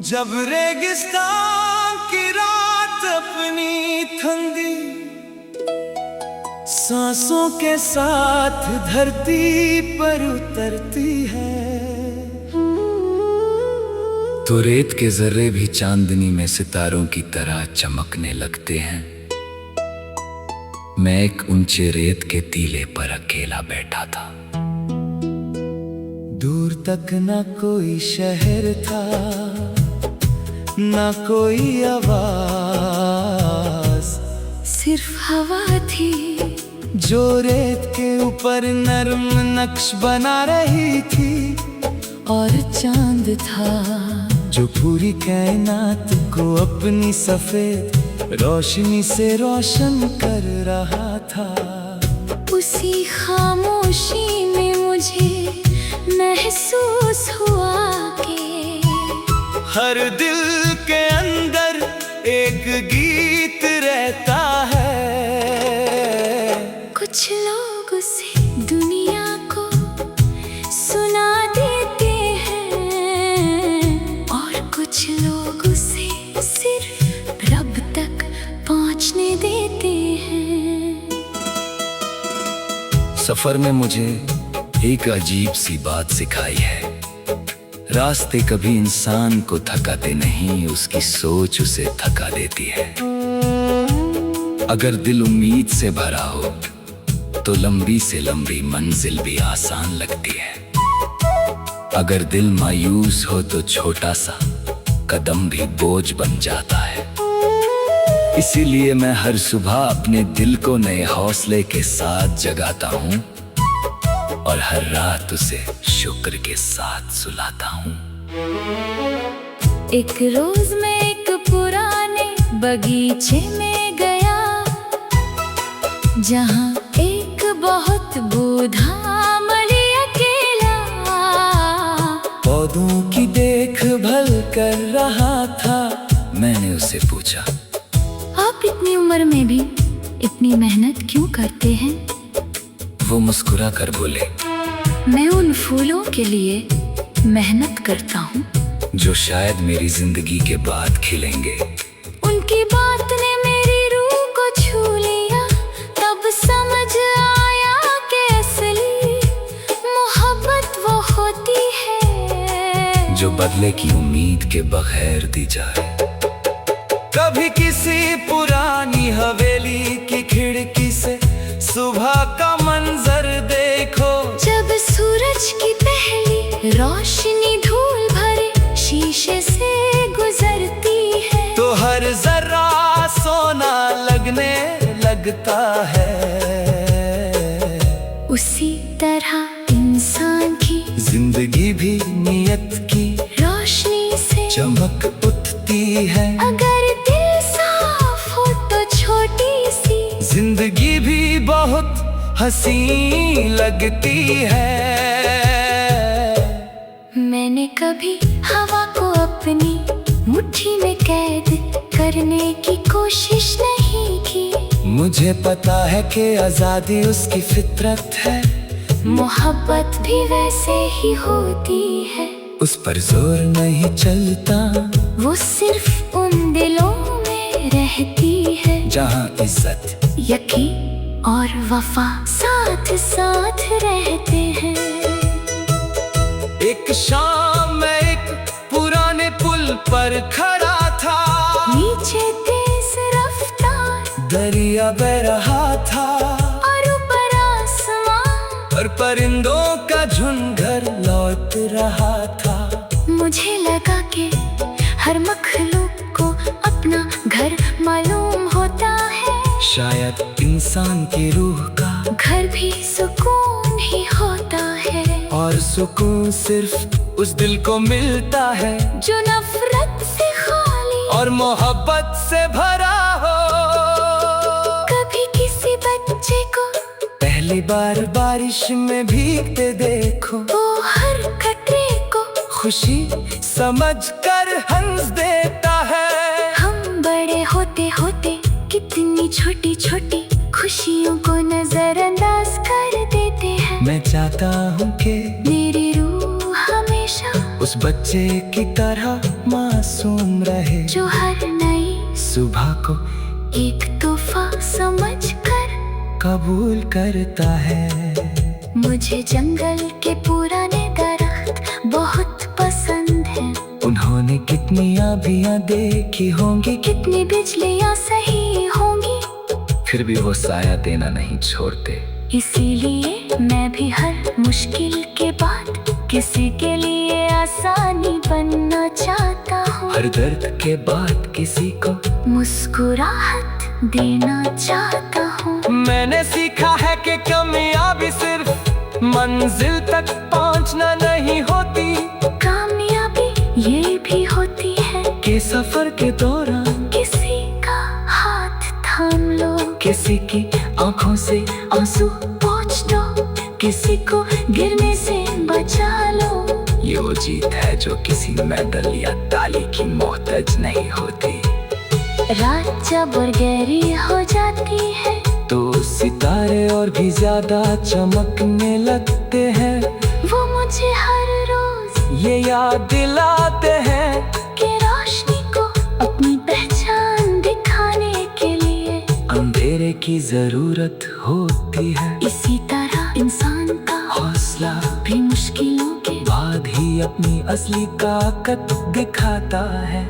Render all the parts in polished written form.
जब रेगिस्तान की रात अपनी ठंडी सांसों के साथ धरती पर उतरती है, तो रेत के जर्रे भी चांदनी में सितारों की तरह चमकने लगते हैं। मैं एक ऊंचे रेत के टीले पर अकेला बैठा था। दूर तक ना कोई शहर था, ना कोई आवाज, सिर्फ हवा थी जो रेत के ऊपर नरम नक्श बना रही थी, और चांद था जो पूरी कायनात को अपनी सफेद रोशनी से रोशन कर रहा था। उसी खामोशी में मुझे महसूस हुआ कि हर दिल के अंदर एक गीत रहता है। कुछ लोग उसे दुनिया को सुना देते हैं, और कुछ लोग उसे सिर्फ रब तक पहुंचने देते हैं। सफर में मुझे एक अजीब सी बात सिखाई है। रास्ते कभी इंसान को थकाते नहीं, उसकी सोच उसे थका देती है। अगर दिल उम्मीद से भरा हो तो लंबी से लंबी मंजिल भी आसान लगती है। अगर दिल मायूस हो तो छोटा सा कदम भी बोझ बन जाता है। इसीलिए मैं हर सुबह अपने दिल को नए हौसले के साथ जगाता हूँ, और हर रात उसे शुक्र के साथ सुलाता हूँ। एक रोज मैं एक पुराने बगीचे में गया, जहाँ एक बहुत बूढ़ा मरी अकेला पौधों की देखभाल कर रहा था। मैंने उसे पूछा, आप इतनी उम्र में भी इतनी मेहनत क्यों करते हैं? वो मुस्कुरा कर बोले, मैं उन फूलों के लिए मेहनत करता हूँ जो शायद मेरी जिंदगी के बाद खिलेंगे। उनकी बात ने मेरी रूह को छू लिया। तब समझ आया कि असली मोहब्बत वो होती है जो बदले की उम्मीद के बगैर दी जाए। कभी किसी पुरानी हवेली की खिड़की से सुबह का मंजर देखो, जब सूरज की पहली रोशनी धूल भरे शीशे से गुजरती है, तो हर जरा सोना लगने लगता है। उसी तरह इंसान की जिंदगी भी नियत की रोशनी से चमक उठती है। अगर दिल साफ हो तो छोटी सी जिंदगी भी बहुत हंसी लगती है। मैंने कभी हवा को अपनी मुट्ठी में कैद करने की कोशिश नहीं की। मुझे पता है कि आजादी उसकी फितरत है, मोहब्बत भी वैसे ही होती है। उस पर जोर नहीं चलता, वो सिर्फ उन दिलों में रहती है जहाँ इज्जत यकीन और वफा साथ साथ रहते हैं। एक शाम मैं एक पुराने पुल पर खड़ा था, नीचे तेज रफ्तार दरिया बह रहा था, और ऊपर आसमान और परिंदों का झुंड घर लौट रहा था। मुझे लगा कि हर मखलूक को अपना घर मालूम होता है। शायद इंसान की रूह का घर भी सुकून ही होता है, और सुकून सिर्फ उस दिल को मिलता है जो नफरत से खाली और मोहब्बत से भरा हो। कभी किसी बच्चे को पहली बार बारिश में भीगते देखो, वो हर कतरे को खुशी समझ कर हंस देता है। हम बड़े होते होते कितनी छोटी छोटी खुशियों को नजरअंदाज कर देते हैं। मैं चाहता हूँ कि मेरी रूह हमेशा उस बच्चे की तरह मासूम रहे, जो हर नई सुबह को एक तोहफा समझकर कबूल करता है। मुझे जंगल के पुराने दरख्त बहुत पसंद हैं। उन्होंने कितनी आंधियां देखी होंगी, कितनी बिजलियां सही होंगी, फिर भी वो साया देना नहीं छोड़ते। इसीलिए मैं भी हर मुश्किल के बाद किसी के लिए आसानी बनना चाहता हूँ। हर दर्द के बाद किसी को मुस्कुराहट देना चाहता हूँ। मैंने सीखा है कि कामयाबी सिर्फ मंजिल तक पहुंचना नहीं होती, कामयाबी ये भी होती है कि सफर के दौरान किसी का हाथ थाम लो, किसी की आंखों से आंसू पोंछ दो, किसी को गिरने से बचा लो। ये वो जीत है जो किसी मेडल या ताली की मोहताज नहीं होती। रात जब और गहरी हो जाती है तो सितारे और भी ज्यादा चमकने लगते हैं। वो मुझे हर रोज ये याद दिलाते हैं कि रोशनी को अपनी पहचान दिखाने के लिए अंधेरे की जरूरत होती है। इसी तरह इंसान का हौसला भी मुश्किलों के बाद ही अपनी असली ताकत दिखाता है।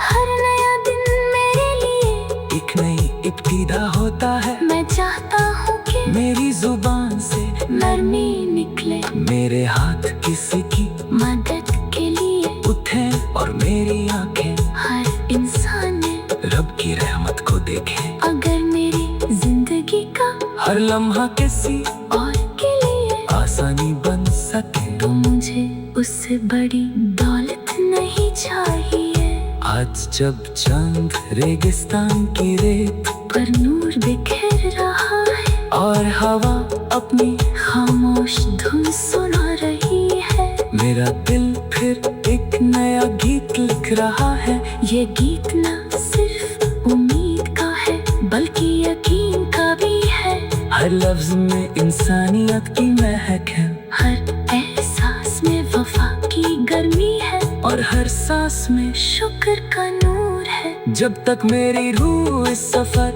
हर नया दिन मेरे लिए एक नई इब्तिदा होता है। मैं चाहता हूँ कि मेरी जुबान से नरमी निकले, मेरे हाथ किसी की मदद के लिए उठे और मेरी आंखें हर इंसान ने रब की रहमत को देखे। अगर मेरी जिंदगी का हर लम्हा किसी और के लिए आसानी बन सके तो मुझे उससे बड़ी दौलत नहीं चाहिए। आज जब चंद रेगिस्तान की रेत पर नूर बिखेर रहा है और हवा अपनी खामोश धुन सुना रही है, मेरा दिल फिर एक नया गीत लिख रहा है। ये गीत न सिर्फ उम्मीद का है बल्कि यकीन का भी है। हर लफ्ज में इंसानियत की महक है, हर एहसास में वफा की गर्मी है और हर सांस में शुक्र का नूर है। जब तक मेरी रूह इस सफर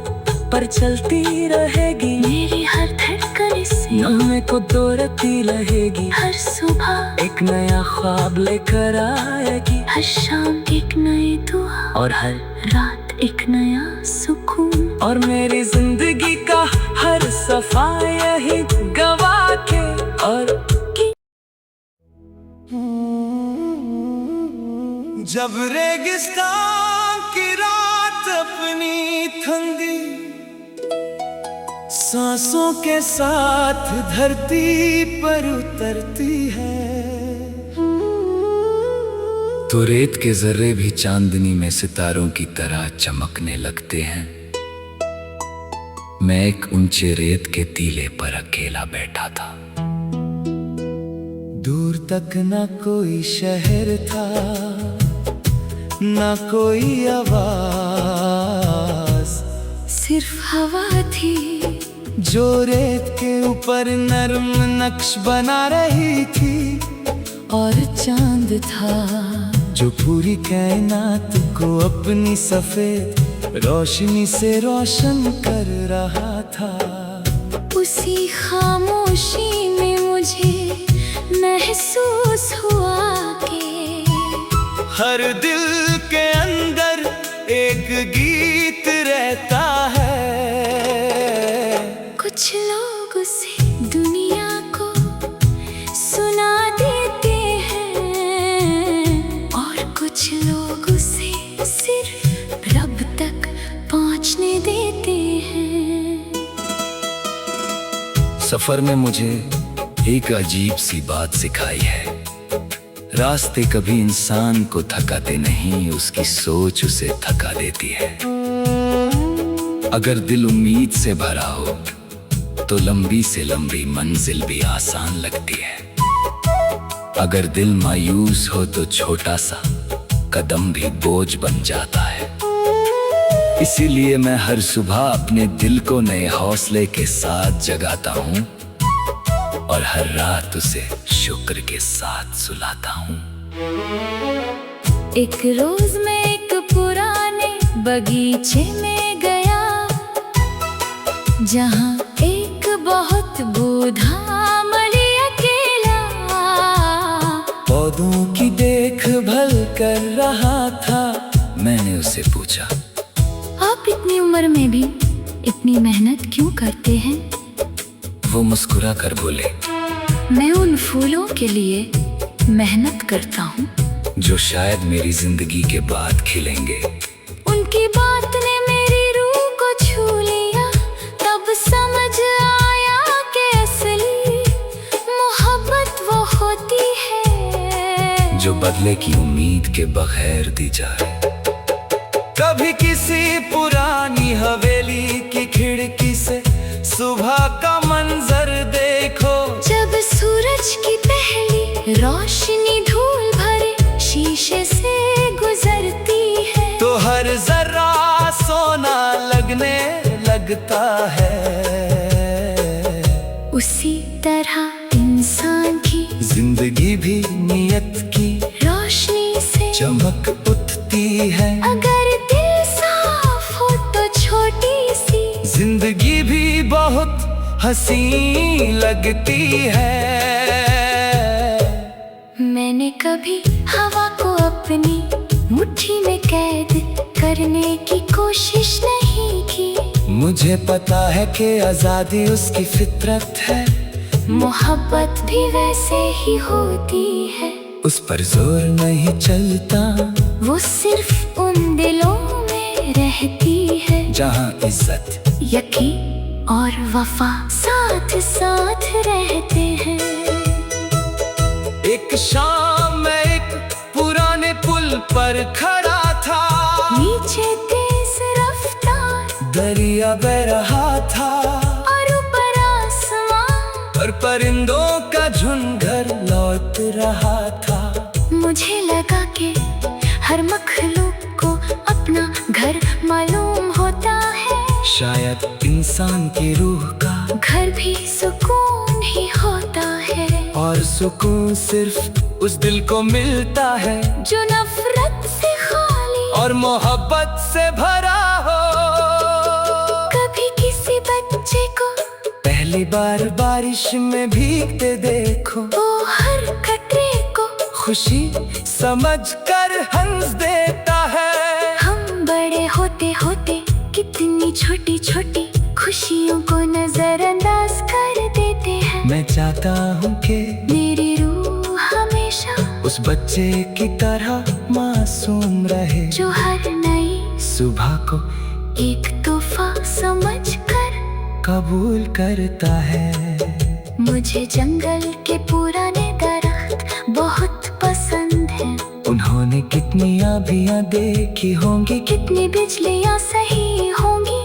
पर चलती रहेगी, मेरी हर धड़कन इससे नगमे को दोहराती रहेगी। हर सुबह एक नया ख्वाब लेकर आएगी, हर शाम एक नई दुआ और हर रात एक नया सुकून। और मेरी जिंदगी का हर सफा यही गवाह के और जब रेगिस्तान की रात अपनी ठंडी सांसों के साथ धरती पर उतरती है, तो रेत के जर्रे भी चांदनी में सितारों की तरह चमकने लगते हैं। मैं एक ऊंचे रेत के टीले पर अकेला बैठा था। दूर तक ना कोई शहर था, ना कोई आवाज, सिर्फ हवा थी जो रेत के ऊपर नरम नक्श बना रही थी, और चांद था जो पूरी कायनात को अपनी सफेद रोशनी से रोशन कर रहा था। उसी खामोशी में मुझे महसूस हुआ कि हर दिल के अंदर एक गीत रहता है। कुछ लोग उसे दुनिया को सुना देते हैं और कुछ लोग उसे सिर्फ रब तक पहुंचने देते हैं। सफर में मुझे एक अजीब सी बात सिखाई है। रास्ते कभी इंसान को थकाते नहीं, उसकी सोच उसे थका देती है। अगर दिल उम्मीद से भरा हो तो लंबी से लंबी मंजिल भी आसान लगती है। अगर दिल मायूस हो तो छोटा सा कदम भी बोझ बन जाता है। इसीलिए मैं हर सुबह अपने दिल को नए हौसले के साथ जगाता हूँ और हर रात उसे शुक्र के साथ सुलाता हूँ। एक रोज मैं एक पुराने बगीचे में गया, जहाँ एक बहुत बूढ़ा मली अकेला पौधों की देखभाल कर रहा था। मैंने उससे पूछा, आप इतनी उम्र में भी इतनी मेहनत क्यों करते हैं? वो मुस्कुरा कर बोले, मैं उन फूलों के लिए मेहनत करता हूँ जो शायद मेरी जिंदगी के बाद खिलेंगे। उनकी बात ने मेरी रूह को छू लिया, तब समझ आया कि असली मोहब्बत वो होती है जो बदले की उम्मीद के बगैर दी जाए। कभी किसी पुरानी हवेली की खिड़की से सुबह का मंजर देखो, जब सूरज की पहली रोशनी धूल भरे शीशे से गुजरती है, तो हर जरा सोना लगने लगता है। उसी तरह इंसान की जिंदगी भी नियत की रोशनी से चमक उठती है। अगर दिल साफ हो तो छोटी सी जिंदगी भी बहुत हंसी लगती है। मैंने कभी हवा को अपनी मुट्ठी में कैद करने की कोशिश नहीं की। मुझे पता है कि आजादी उसकी फितरत है, मोहब्बत भी वैसे ही होती है। उस पर जोर नहीं चलता, वो सिर्फ उन दिलों में रहती है जहाँ इज्जत, यकीन और वफा साथ साथ रहते हैं। एक शाम मैं एक पुराने पुल पर खड़ा था, नीचे तेज रफ्तार दरिया बह रहा था और ऊपर आसमान, और परिंदों का झुंड घर लौट रहा था। मुझे लगा कि हर मखलूक को अपना घर मालूम होता है, शायद इंसान की रूह का घर भी सुकून ही होता है, और सुकून सिर्फ उस दिल को मिलता है जो नफरत से खाली और मोहब्बत से भरा हो। कभी किसी बच्चे को पहली बार बारिश में भीगते देखो, वो हर कतरे को खुशी समझकर हंस देता है। हम बड़े होते होते कितनी छोटी छोटी खुशियों को नजरअंदाज कर देते हैं। मैं चाहता हूँ कि मेरी रूह हमेशा उस बच्चे की तरह मासूम रहे, जो हर नई सुबह को एक तोहफा समझकर कबूल करता है। मुझे जंगल के पुराने दरख्त बहुत पसंद हैं। उन्होंने कितनी आंधियां देखी होंगी, कितनी बिजलियां सही होंगी,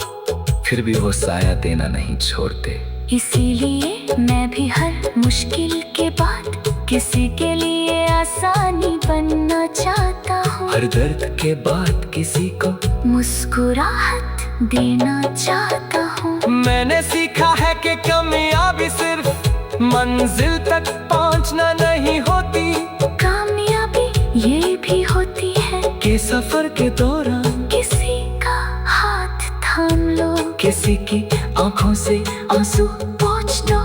फिर भी वो साया देना नहीं छोड़ते। इसीलिए मैं भी हर मुश्किल के बाद किसी के लिए आसानी बनना चाहता हूँ। हर दर्द के बाद किसी को मुस्कुराहट देना चाहता हूँ। मैंने सीखा है कि कामयाबी सिर्फ मंजिल तक पहुंचना नहीं होती, कामयाबी ये भी होती है कि सफर के दौरान किसी का हाथ थाम लो, किसी की आंखों से आंसू पोंछ दो,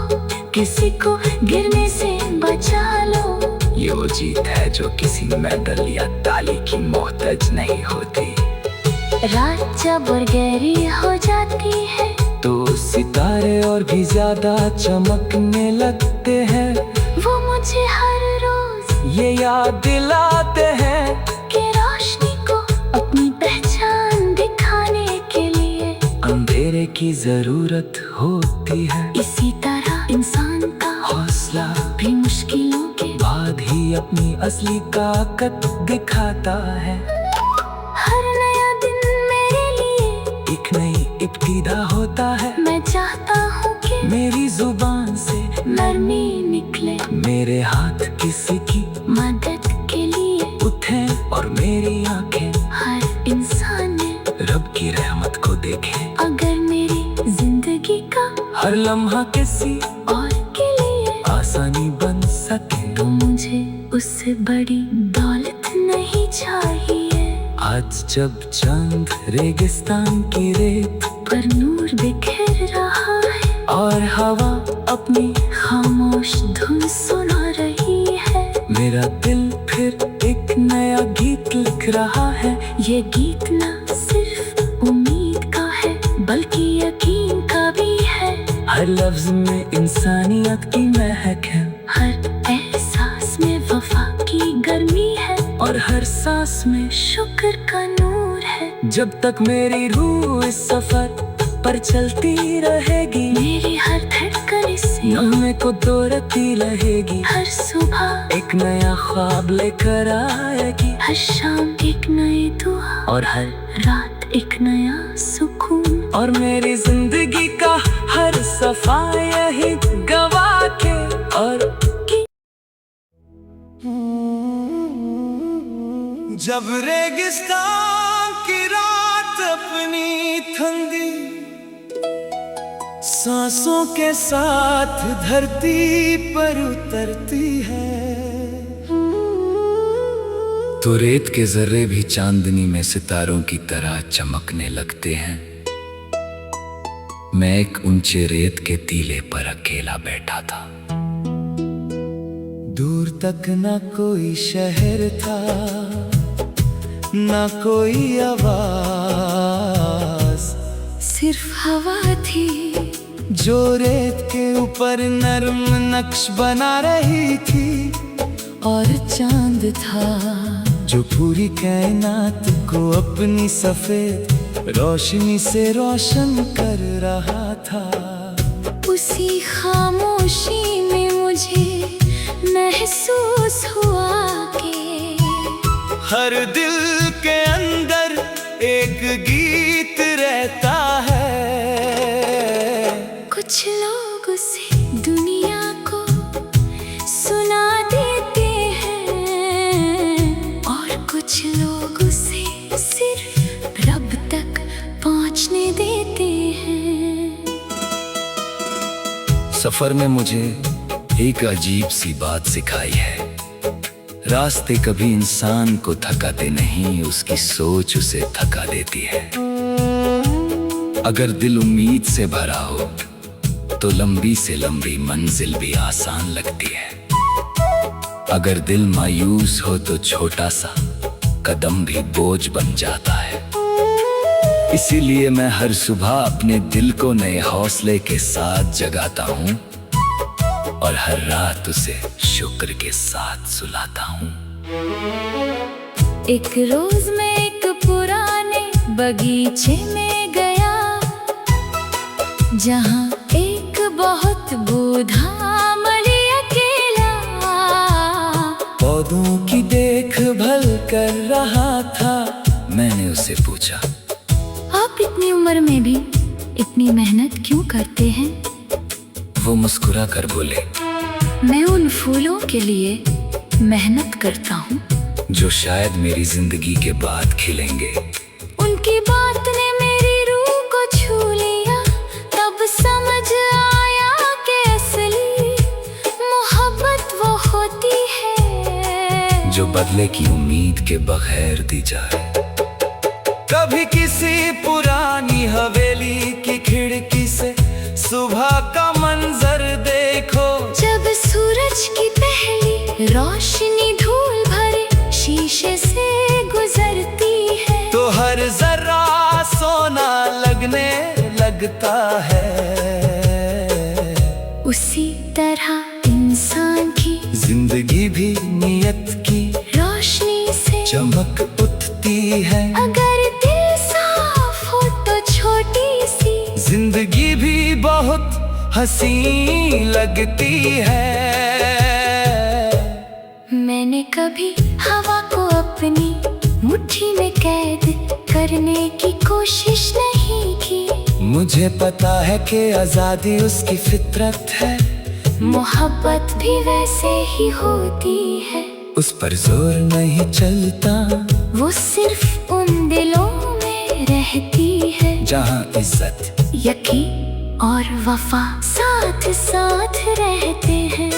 किसी को गिरने से बचा लो। ये वो जीत है जो किसी मेडल या ताली की मोहताज नहीं होती। रात जब और गहरी हो जाती है तो सितारे और भी ज्यादा चमकने लगते हैं। वो मुझे हर रोज ये याद दिलाते हैं कि रोशनी को अपनी पहचान दिखाने के लिए अंधेरे की जरूरत होती है। इसी तरह इंसान का हौसला भी मुश्किलों के बाद ही अपनी असली ताकत दिखाता है। हर नया दिन मेरे लिए एक नई इब्तिदा होता है। मैं चाहता हूँ कि मेरी जुबान से नरमी निकले, मेरे हाथ किसी की मदद के लिए उठे और मेरी आंखें हर इंसान ने रब की रहमत को देखे। अगर मेरी जिंदगी का हर लम्हा किसी और के लिए आसानी बन सके तो मुझे मुझे उससे बड़ी दौलत नहीं चाहिए। आज जब चांद रेगिस्तान की रेत पर नूर बिखेर रहा है और हवा अपनी खामोश धुन सुना रही है, मेरा दिल फिर एक नया गीत लिख रहा है। ये गीत न सिर्फ उम्मीद का है बल्कि यकीन का भी है। हर लफ्ज में इंसानियत की महक है, हर एहसास में वफा की गर्मी है और हर सांस में शुक्र का नूर है। जब तक मेरी रूह इस सफर पर चलती रहेगी, मेरी हर धड़कन इससे नगमे को दोहराती रहेगी। हर सुबह एक नया ख्वाब लेकर आएगी, हर शाम एक नई दुआ और हर रात एक नया सुकून। और मेरी जिंदगी का हर सफा यही गवाह के और जब रेगिस्तान की रात अपनी ठंडी सांसों के साथ धरती पर उतरती है, तो रेत के जर्रे भी चांदनी में सितारों की तरह चमकने लगते हैं। मैं एक ऊंचे रेत के टीले पर अकेला बैठा था। दूर तक ना कोई शहर था, ना कोई आवाज, सिर्फ हवा थी जो रेत के ऊपर नरम नक्श बना रही थी। और चांद था जो पूरी कायनात को अपनी सफेद रोशनी से रोशन कर रहा था। उसी खामोशी में मुझे महसूस हुआ कि हर दिल के अंदर एक गीत रहता है। कुछ लोग उसे दुनिया को सुना देते हैं और कुछ लोग उसे सिर्फ रब तक पहुंचने देते हैं। सफर में मुझे एक अजीब सी बात सिखाई है, रास्ते कभी इंसान को थकाते नहीं, उसकी सोच उसे थका देती है। अगर दिल उम्मीद से भरा हो तो लंबी से लंबी मंजिल भी आसान लगती है। अगर दिल मायूस हो तो छोटा सा कदम भी बोझ बन जाता है। इसीलिए मैं हर सुबह अपने दिल को नए हौसले के साथ जगाता हूँ और हर रात उसे शुक्र के साथ सुलाता हूँ। एक रोज मैं एक पुराने बगीचे में गया, जहाँ एक बहुत बूढ़ा मरी अकेला पौधों की देखभाल कर रहा था। मैंने उससे पूछा, आप इतनी उम्र में भी इतनी मेहनत क्यों करते हैं? वो मुस्कुरा कर बोले, मैं उन फूलों के लिए मेहनत करता हूँ जो शायद मेरी जिंदगी के बाद खिलेंगे। उनकी बात ने मेरी रूह को छू लिया, तब समझ आया कि असली मोहब्बत वो होती है जो बदले की उम्मीद के बगैर दी जाए। कभी किसी पुरानी हवेली की खिड़की से सुबह का मंजर देखो, जब सूरज की पहली रोशनी धूल भरे शीशे से गुजरती है, तो हर जरा सोना लगने लगता है। उसी तरह इंसान की जिंदगी भी नियत की रोशनी से चमक उठती है। अगर दिल साफ हो तो छोटी सी जिंदगी भी बहुत हंसी लगती है। मैंने कभी हवा को अपनी मुट्ठी में कैद करने की कोशिश नहीं की। मुझे पता है कि आजादी उसकी फितरत है, मोहब्बत भी वैसे ही होती है। उस पर जोर नहीं चलता, वो सिर्फ उन दिलों में रहती है जहाँ इज्जत, यकीन और वफा साथ साथ रहते हैं।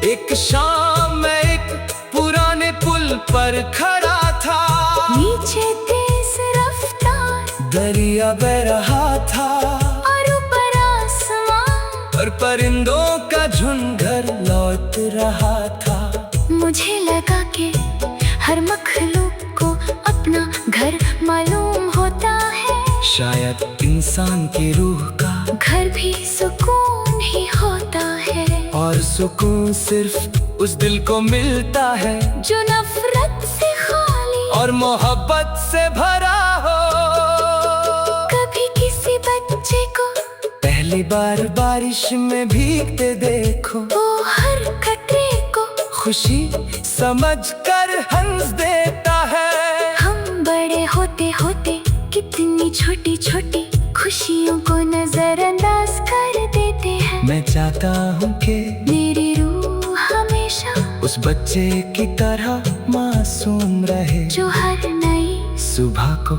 एक शाम मैं एक पुराने पुल पर खड़ा था, नीचे तेज रफ्तार दरिया बह रहा था, और ऊपर आसमान, और परिंदों का झुंड घर लौट रहा था। मुझे लगा कि हर मखलूक को अपना घर मालूम होता है, शायद इंसान की रूह का घर भी सुकून ही होता है, और सुकून सिर्फ उस दिल को मिलता है जो नफरत से खाली और मोहब्बत से भरा हो। कभी किसी बच्चे को पहली बार बारिश में भीगते देखो, वो हर कतरे को खुशी समझकर हंस देता है। हम बड़े होते होते कितनी छोटी छोटी खुशियों को नजरअंदाज कर देते हैं। मैं चाहता हूँ कि मेरी रूह हमेशा उस बच्चे की तरह मासूम रहे, जो हर नई सुबह को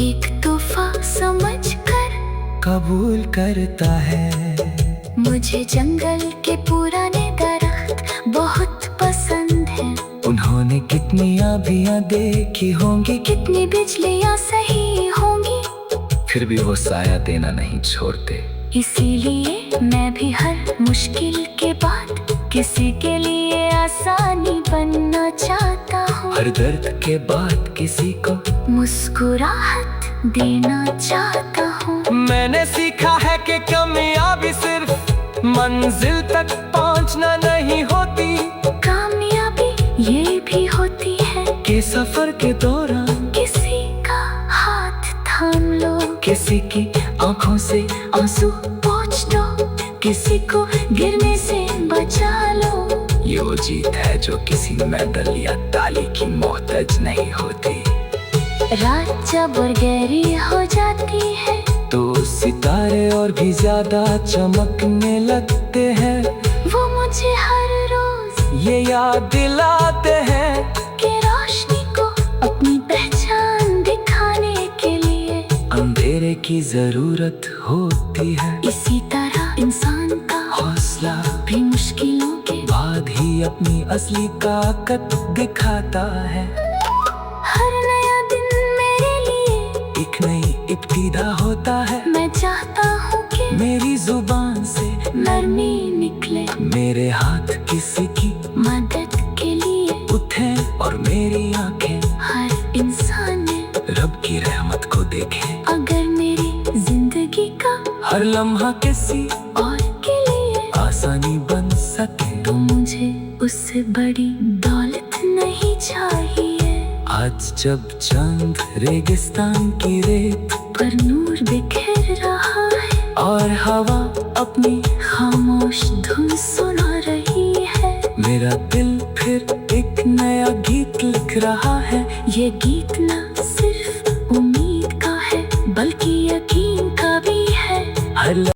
एक तोहफा समझकर कबूल करता है। मुझे जंगल के पुराने दरख्त बहुत पसंद हैं। उन्होंने कितनी आंधियां देखी होंगी, कितनी बिजलियां सही होंगी, फिर भी वो साया देना नहीं छोड़ते। इसीलिए मैं भी हर मुश्किल के बाद किसी के लिए आसानी बनना चाहता हूँ। हर दर्द के बाद किसी को मुस्कुराहट देना चाहता हूँ। मैंने सीखा है कि कामयाबी सिर्फ मंजिल तक पहुंचना नहीं होती, कामयाबी ये भी होती है कि सफर के दौरान किसी का हाथ थाम लो, किसी की आंखों से आंसू पोंछ दो, किसी को गिरने से बचा लो। ये वो जीत है जो किसी मेडल या ताली की मोहताज नहीं होती। रात जब और गहरी हो जाती है तो सितारे और भी ज्यादा चमकने लगते हैं। वो मुझे हर रोज ये याद दिलाते हैं कि रोशनी को अपनी पहचान दिखाने के लिए अंधेरे की जरूरत होती है। इसी तरह इंसान का हौसला भी मुश्किलों के बाद ही अपनी असली ताकत दिखाता है। हर नया दिन मेरे लिए एक नई इब्तिदा होता है। मैं चाहता हूँ कि मेरी जुबान से नरमी निकले, मेरे हाथ किसी की मदद के लिए उठे और मेरी आंखें हर इंसान ने रब की रहमत को देखे। अगर मेरी जिंदगी का हर लम्हा किसी और के लिए आसानी बन सके तो मुझे उससे बड़ी दौलत नहीं चाहिए। आज जब चंद रेगिस्तान की रेत पर नूर बिखेर रहा है और हवा अपनी खामोश धुन सुना रही है, मेरा दिल फिर एक नया गीत लिख रहा है। ये गीत न सिर्फ उम्मीद का है बल्कि यकीन का भी है। हर